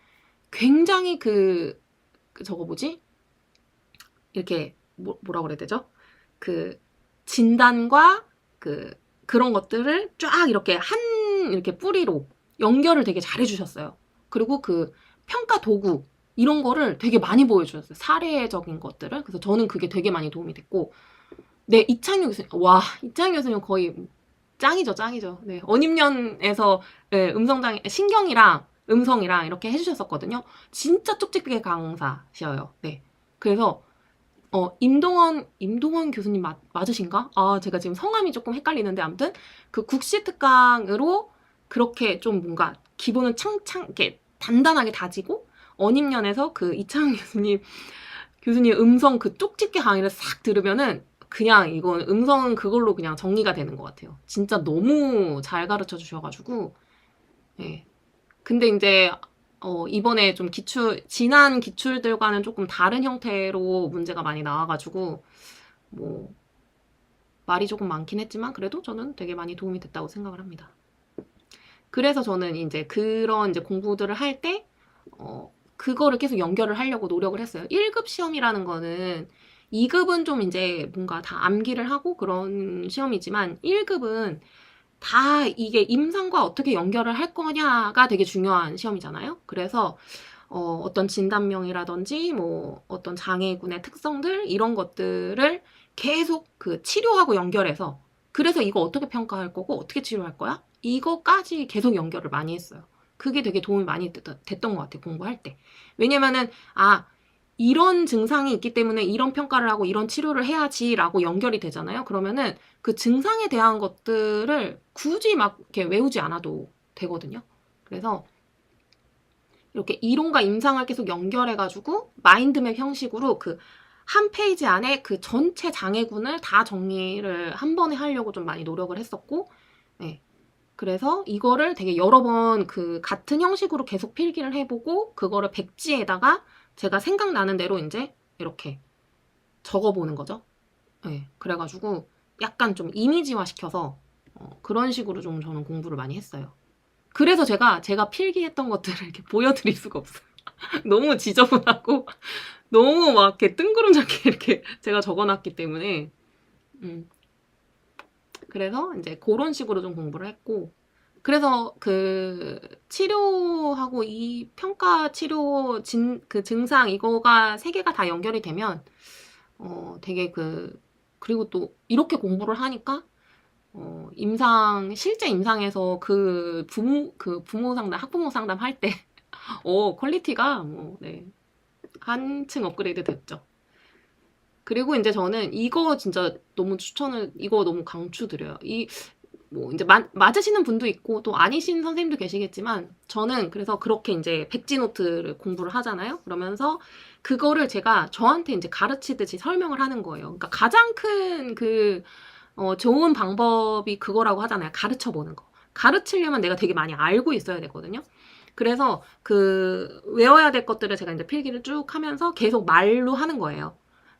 Speaker 1: 굉장히 저거 뭐지? 이렇게, 뭐라 그래야 되죠? 그 진단과 그런 것들을 쫙 이렇게 이렇게 뿌리로 연결을 되게 잘 해주셨어요. 그리고 그 평가 도구, 이런 거를 되게 많이 보여주셨어요. 사례적인 것들을. 그래서 저는 그게 되게 많이 도움이 됐고, 네, 이창용 교수님. 와, 이창용 교수님 거의 짱이죠, 짱이죠. 네, 언입년에서 네, 신경이랑 음성이랑 이렇게 해주셨었거든요. 진짜 쪽집게 강사셔요. 네. 그래서, 임동원 교수님 맞으신가? 제가 지금 성함이 조금 헷갈리는데, 아무튼, 그 국시 특강으로 그렇게 좀 뭔가 기본은 이렇게 단단하게 다지고, 언입년에서 그 이창용 교수님 음성 그 쪽집게 강의를 싹 들으면은 그냥 이건 음성은 그걸로 그냥 정리가 되는 것 같아요. 진짜 너무 잘 가르쳐 주셔가지고. 네. 근데 이제 이번에 좀 지난 기출들과는 조금 다른 형태로 문제가 많이 나와가지고 뭐 말이 조금 많긴 했지만 그래도 저는 되게 많이 도움이 됐다고 생각을 합니다. 그래서 저는 이제 그런 이제 공부들을 할 때 그거를 계속 연결을 하려고 노력을 했어요. 1급 시험이라는 거는 2급은 좀 이제 뭔가 다 암기를 하고 그런 시험이지만 1급은 다 이게 임상과 어떻게 연결을 할 거냐가 되게 중요한 시험이잖아요. 그래서 어떤 진단명이라든지 뭐 어떤 장애군의 특성들 이런 것들을 계속 그 치료하고 연결해서 그래서 이거 어떻게 평가할 거고 어떻게 치료할 거야? 이거까지 계속 연결을 많이 했어요. 그게 되게 도움이 많이 됐던 것 같아요. 공부할 때. 왜냐면은 이런 증상이 있기 때문에 이런 평가를 하고 이런 치료를 해야지라고 연결이 되잖아요. 그러면은 그 증상에 대한 것들을 굳이 막 이렇게 외우지 않아도 되거든요. 그래서 이렇게 이론과 임상을 계속 연결해가지고 마인드맵 형식으로 그 한 페이지 안에 그 전체 장애군을 다 정리를 한 번에 하려고 좀 많이 노력을 했었고, 네. 그래서 이거를 되게 여러 번 그 같은 형식으로 계속 필기를 해보고 그거를 백지에다가 제가 생각나는 대로 이제 이렇게 적어보는 거죠. 네. 그래가지고 약간 좀 이미지화 시켜서 그런 식으로 좀 저는 공부를 많이 했어요. 그래서 제가 필기했던 것들을 이렇게 보여드릴 수가 없어요. 너무 지저분하고 너무 막 이렇게 뜬구름잡게 이렇게 제가 적어놨기 때문에 그래서 이제 그런 식으로 좀 공부를 했고 그래서 그 치료하고 이 평가 치료 그 증상 이거가 세 개가 다 연결이 되면 되게 그리고 또 이렇게 공부를 하니까 실제 임상에서 그 부모 상담, 학부모 상담 할 때, 퀄리티가 네, 한층 업그레이드 됐죠. 그리고 이제 저는 이거 진짜 이거 너무 강추드려요. 뭐 이제 맞으시는 분도 있고 또 아니신 선생님도 계시겠지만 저는 그래서 그렇게 이제 백지노트를 공부를 하잖아요. 그러면서 그거를 제가 저한테 이제 가르치듯이 설명을 하는 거예요. 그러니까 가장 큰 좋은 방법이 그거라고 하잖아요. 가르쳐 보는 거. 가르치려면 내가 되게 많이 알고 있어야 되거든요. 그래서 외워야 될 것들을 제가 이제 필기를 쭉 하면서 계속 말로 하는 거예요.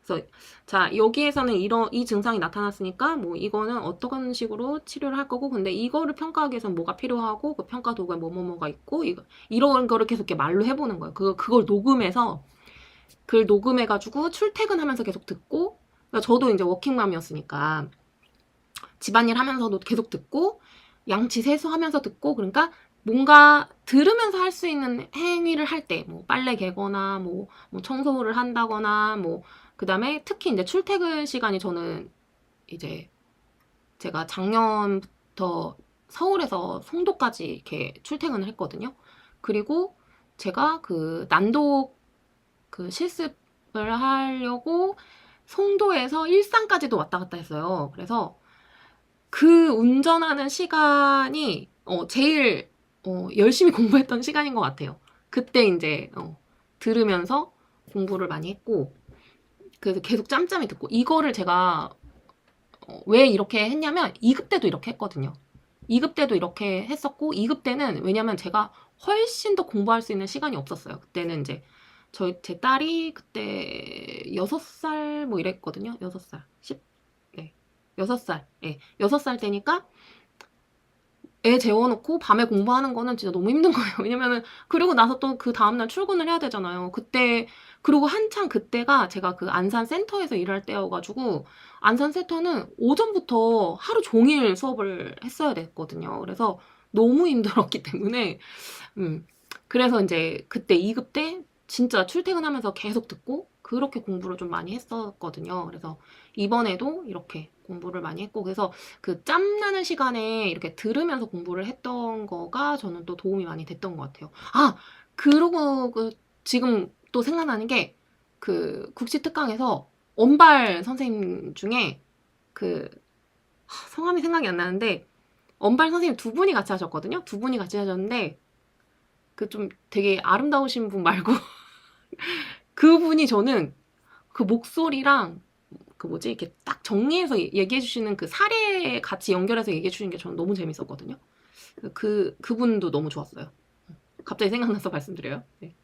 Speaker 1: 그래서 자, 여기에서는 이 증상이 나타났으니까 뭐 이거는 어떤 식으로 치료를 할 거고, 근데 이거를 평가하기 위해서는 뭐가 필요하고, 그 평가 도구에 뭐뭐뭐가 있고, 이런 거를 계속 이렇게 말로 해보는 거예요. 그걸 녹음해서, 그걸 녹음해가지고 출퇴근하면서 계속 듣고, 그러니까 저도 이제 워킹맘이었으니까 집안일 하면서도 계속 듣고, 양치 세수하면서 듣고, 그러니까 뭔가 들으면서 할 수 있는 행위를 할 때, 뭐 빨래 개거나, 뭐 청소를 한다거나, 뭐 그다음에 특히 이제 출퇴근 시간이, 저는 이제 제가 작년부터 서울에서 송도까지 이렇게 출퇴근을 했거든요. 그리고 제가 그 난독 그 실습을 하려고 송도에서 일산까지도 왔다 갔다 했어요. 그래서 그 운전하는 시간이 제일 열심히 공부했던 시간인 것 같아요. 그때 이제 들으면서 공부를 많이 했고, 그래서 계속 짬짬이 듣고, 이거를 제가 왜 이렇게 했냐면 2급 때도 이렇게 했거든요. 2급 때도 이렇게 했었고, 2급 때는 왜냐면 제가 훨씬 더 공부할 수 있는 시간이 없었어요. 그때는 이제 제 딸이 그때 6살 뭐 이랬거든요. 6살. 10, 네. 6살. 예. 6살 때니까 애 재워놓고 밤에 공부하는 거는 진짜 너무 힘든 거예요. 왜냐면은, 그리고 나서 또 그 다음날 출근을 해야 되잖아요. 그리고 한창 그때가 제가 그 안산 센터에서 일할 때여가지고, 안산 센터는 오전부터 하루 종일 수업을 했어야 됐거든요. 그래서 너무 힘들었기 때문에, 그래서 이제 그때 2급 때 진짜 출퇴근하면서 계속 듣고, 그렇게 공부를 좀 많이 했었거든요. 그래서 이번에도 이렇게 공부를 많이 했고, 그래서 그 짬나는 시간에 이렇게 들으면서 공부를 했던 거가 저는 또 도움이 많이 됐던 것 같아요. 아, 그러고 지금 또 생각나는 게, 그 국시 특강에서 언발 선생님 중에 그 성함이 생각이 안 나는데, 언발 선생님 두 분이 같이 하셨거든요. 두 분이 같이 하셨는데, 그 좀 되게 아름다우신 분 말고 그분이, 저는 그 목소리랑 그 뭐지, 이렇게 딱 정리해서 얘기해 주시는 그 사례 같이 연결해서 얘기해 주시는 게 저는 너무 재밌었거든요. 그분도 너무 좋았어요. 갑자기 생각나서 말씀드려요. 네.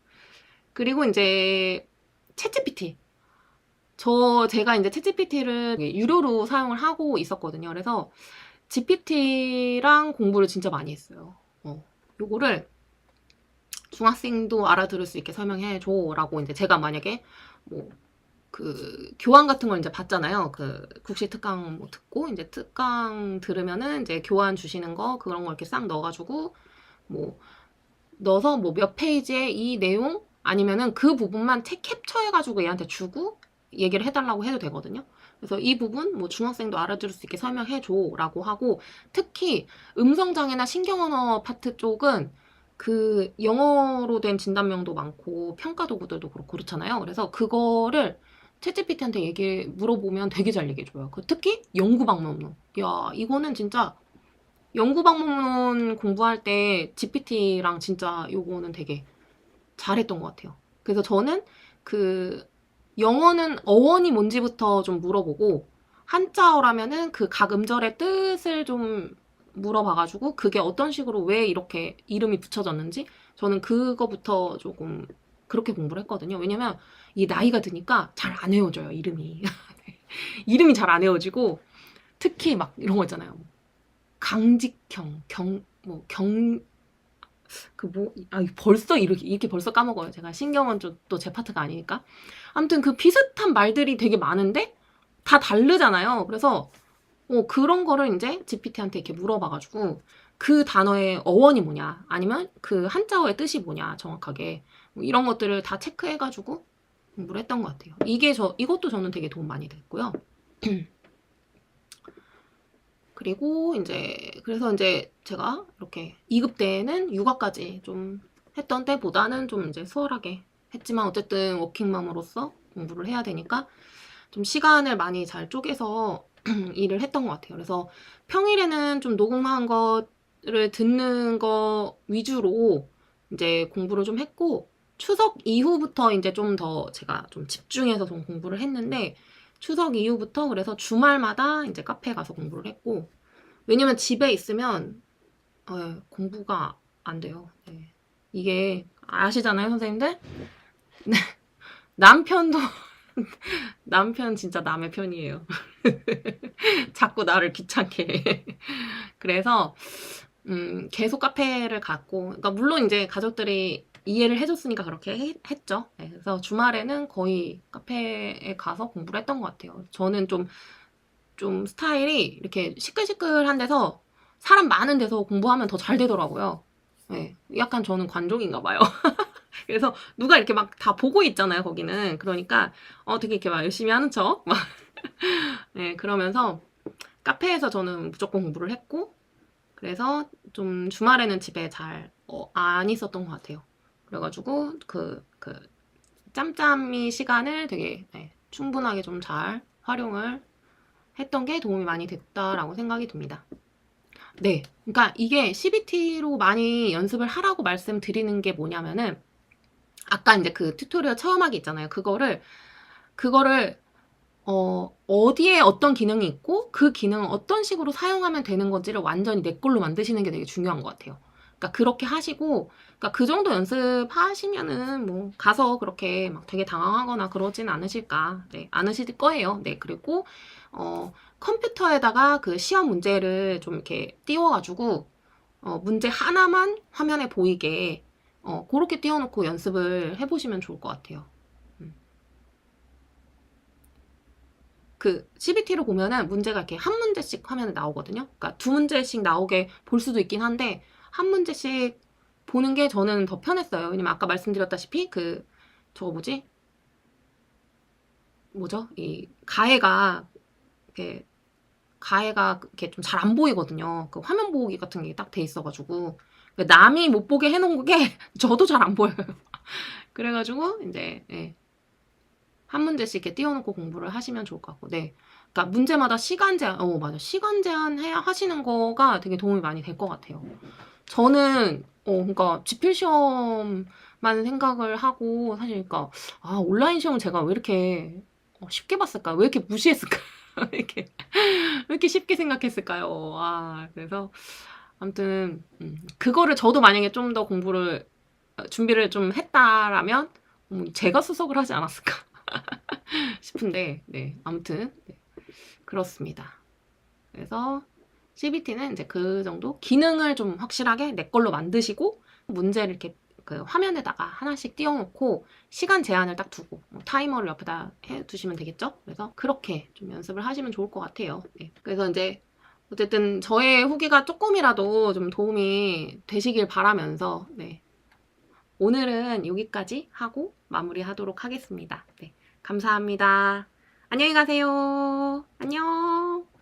Speaker 1: 그리고 이제 챗GPT. 제가 이제 챗GPT를 유료로 사용을 하고 있었거든요. 그래서 GPT랑 공부를 진짜 많이 했어요. 요거를 중학생도 알아들을 수 있게 설명해 줘라고, 이제 제가 만약에 뭐 그 교환 같은 걸 이제 받잖아요. 그 국시 특강 뭐 듣고, 이제 특강 들으면은 이제 교환 주시는 거, 그런 거 이렇게 싹 넣어가지고 뭐 넣어서 뭐 몇 페이지에 이 내용, 아니면은 그 부분만 책 캡처해가지고 얘한테 주고 얘기를 해달라고 해도 되거든요. 그래서 이 부분 뭐 중학생도 알아들을 수 있게 설명해줘라고 하고, 특히 음성장애나 신경언어 파트 쪽은 그 영어로 된 진단명도 많고 평가 도구들도 그렇고 그렇잖아요. 그래서 그거를 챗GPT한테 물어보면 되게 잘 얘기해줘요. 특히 연구 방법론. 야, 이거는 진짜 연구 방법론 공부할 때 GPT랑 진짜 요거는 되게 잘했던 것 같아요. 그래서 저는 그 영어는 어원이 뭔지부터 좀 물어보고, 한자어라면은 그 각 음절의 뜻을 좀 물어봐가지고 그게 어떤 식으로 왜 이렇게 이름이 붙여졌는지, 저는 그거부터 조금 그렇게 공부를 했거든요. 왜냐면 이 나이가 드니까 잘 안 외워져요, 이름이. 이름이 잘 안 외워지고, 특히 막 이런 거 있잖아요. 강직형, 벌써 이렇게 벌써 까먹어요. 제가 신경은 좀 또 제 파트가 아니니까. 아무튼 그 비슷한 말들이 되게 많은데 다 다르잖아요. 그래서 그런 거를 이제 GPT한테 이렇게 물어봐가지고 그 단어의 어원이 뭐냐, 아니면 그 한자어의 뜻이 뭐냐, 정확하게 뭐 이런 것들을 다 체크해가지고 공부를 했던 것 같아요. 이것도 저는 되게 도움 많이 됐고요. 그리고 그래서 이제 제가 이렇게 2급 때는 육아까지 좀 했던 때보다는 좀 이제 수월하게 했지만, 어쨌든 워킹맘으로서 공부를 해야 되니까 좀 시간을 많이 잘 쪼개서 일을 했던 것 같아요. 그래서 평일에는 좀 녹음한 거를 듣는 거 위주로 이제 공부를 좀 했고, 추석 이후부터 이제 좀 더 제가 좀 집중해서 좀 공부를 했는데, 추석 이후부터 그래서 주말마다 이제 카페 가서 공부를 했고, 왜냐면 집에 있으면 공부가 안 돼요. 네. 이게 아시잖아요, 선생님들? 네. 남편도 남편 진짜 남의 편이에요. 자꾸 나를 귀찮게 해. 그래서 계속 카페를 갔고, 그러니까 물론 이제 가족들이 이해를 해줬으니까 그렇게 했죠. 네, 그래서 주말에는 거의 카페에 가서 공부를 했던 것 같아요. 저는 좀 스타일이 이렇게 시끌시끌한 데서 사람 많은 데서 공부하면 더 잘 되더라고요. 네, 약간 저는 관종인가 봐요. 그래서 누가 이렇게 막 다 보고 있잖아요, 거기는. 그러니까 되게 이렇게 막 열심히 하는 척 막 네, 그러면서 카페에서 저는 무조건 공부를 했고, 그래서 좀 주말에는 집에 잘 안 있었던 것 같아요. 그래가지고 그 짬짬이 시간을 되게 충분하게 좀 잘 활용을 했던 게 도움이 많이 됐다라고 생각이 듭니다. 네, 그러니까 이게 CBT로 많이 연습을 하라고 말씀드리는 게 뭐냐면은 아까 이제 그 튜토리얼 처음 하기 있잖아요. 그거를 어디에 어떤 기능이 있고 그 기능을 어떤 식으로 사용하면 되는 건지를 완전히 내 걸로 만드시는 게 되게 중요한 것 같아요. 그러니까 그렇게 하시고, 그러니까 그 정도 연습하시면은 뭐 가서 그렇게 막 되게 당황하거나 그러진 않으실까, 네, 않으실 거예요. 네, 그리고 컴퓨터에다가 그 시험 문제를 좀 이렇게 띄워가지고 문제 하나만 화면에 보이게 그렇게 띄워놓고 연습을 해보시면 좋을 것 같아요. 그 CBT로 보면은 문제가 이렇게 한 문제씩 화면에 나오거든요. 그러니까 두 문제씩 나오게 볼 수도 있긴 한데 한 문제씩 보는 게 저는 더 편했어요. 왜냐면 아까 말씀드렸다시피 그 저거 뭐죠? 이 가해가 이렇게 좀 잘 안 보이거든요. 그 화면 보기 같은 게 딱 돼 있어가지고 남이 못 보게 해놓은 게 저도 잘 안 보여요. 그래가지고 이제 한 문제씩 이렇게 띄워놓고 공부를 하시면 좋을 것 같고, 네. 그러니까 문제마다 시간 제한, 맞아. 시간 제한 하시는 거가 되게 도움이 많이 될 것 같아요. 저는, 그러니까 지필 시험만 생각을 하고, 사실, 그러니까, 온라인 시험 제가 왜 이렇게 쉽게 봤을까? 왜 이렇게 무시했을까? 왜 이렇게 쉽게 생각했을까요? 그래서, 아무튼, 그거를 저도 만약에 좀 더 준비를 좀 했다라면, 제가 수석을 하지 않았을까? 싶은데, 네, 아무튼, 네, 그렇습니다. 그래서 CBT는 이제 그 정도 기능을 좀 확실하게 내 걸로 만드시고, 문제를 이렇게 그 화면에다가 하나씩 띄워놓고, 시간 제한을 딱 두고, 타이머를 옆에다 해 두시면 되겠죠? 그래서 그렇게 좀 연습을 하시면 좋을 것 같아요. 네. 그래서 이제, 어쨌든 저의 후기가 조금이라도 좀 도움이 되시길 바라면서, 네. 오늘은 여기까지 하고 마무리하도록 하겠습니다. 네. 감사합니다. 안녕히 가세요. 안녕.